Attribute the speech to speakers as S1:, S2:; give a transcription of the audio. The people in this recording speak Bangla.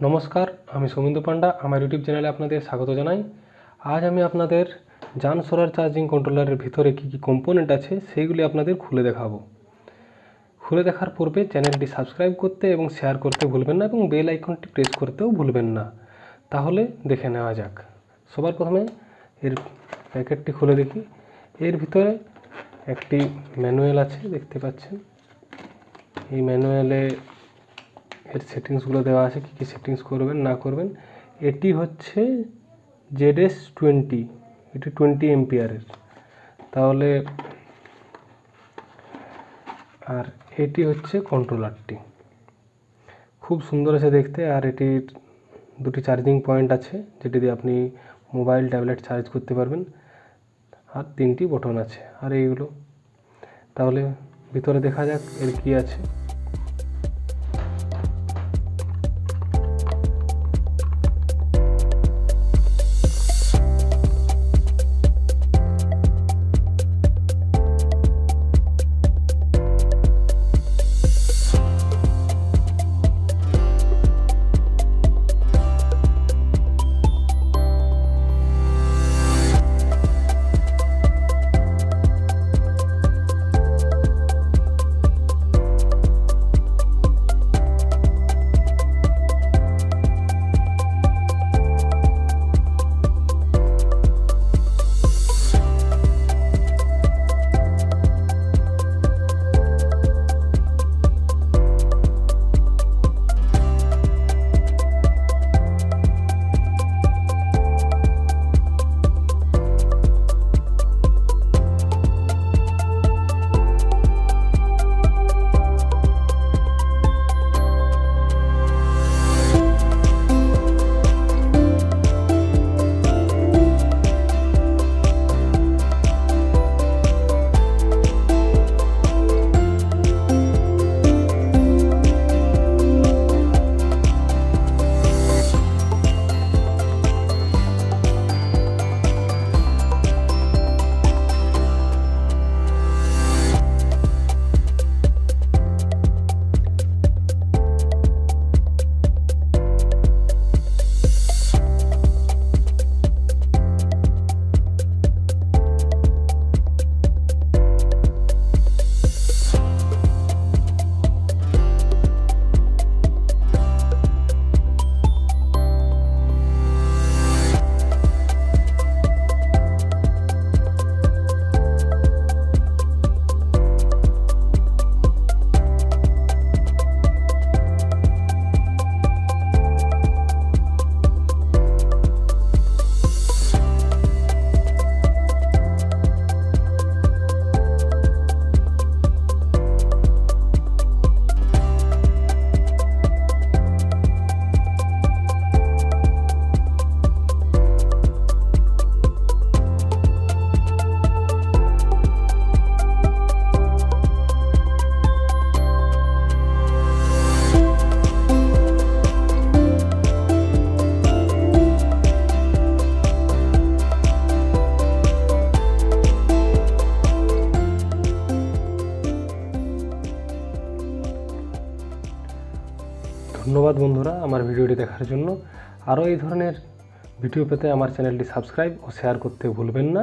S1: নমস্কার, আমি সৌমিন্দু পান্ডা। আমার ইউটিউব চ্যানেলে আপনাদের স্বাগত জানাই। আজ আমি আপনাদের জান সোলার চার্জিং কন্ট্রোলারের ভিতরে কী কী কম্পোনেন্ট আছে সেইগুলি আপনাদের খুলে দেখাবো। খুলে দেখার পূর্বে চ্যানেলটি সাবস্ক্রাইব করতে এবং শেয়ার করতে ভুলবেন না এবং বেল আইকনটি প্রেস করতেও ভুলবেন না। তাহলে দেখে নেওয়া যাক। সবার প্রথমে এর প্যাকেটটি খুলে দেখি। এর ভিতরে একটি ম্যানুয়াল আছে, দেখতে পাচ্ছেন। এই ম্যানুয়ালে এর সেটিংসগুলো দেওয়া আছে, কী কী সেটিংস করবেন না করবেন। এটি হচ্ছে ZS20, এটি 20 এম্পিয়ারের। তাহলে আর এটি হচ্ছে কন্ট্রোলারটি, খুব সুন্দর আছে দেখতে। আর এটির দুটি চার্জিং পয়েন্ট আছে, যেটি দিয়ে আপনি মোবাইল ট্যাবলেট চার্জ করতে পারবেন। আর 3টি বটন আছে। আর এইগুলো তাহলে ভিতরে দেখা যাক এর কি আছে। ধন্যবাদ বন্ধুরা আমার ভিডিওটি দেখার জন্য। আরও এই ধরনের ভিডিও পেতে আমার চ্যানেলটি সাবস্ক্রাইব ও শেয়ার করতে ভুলবেন না।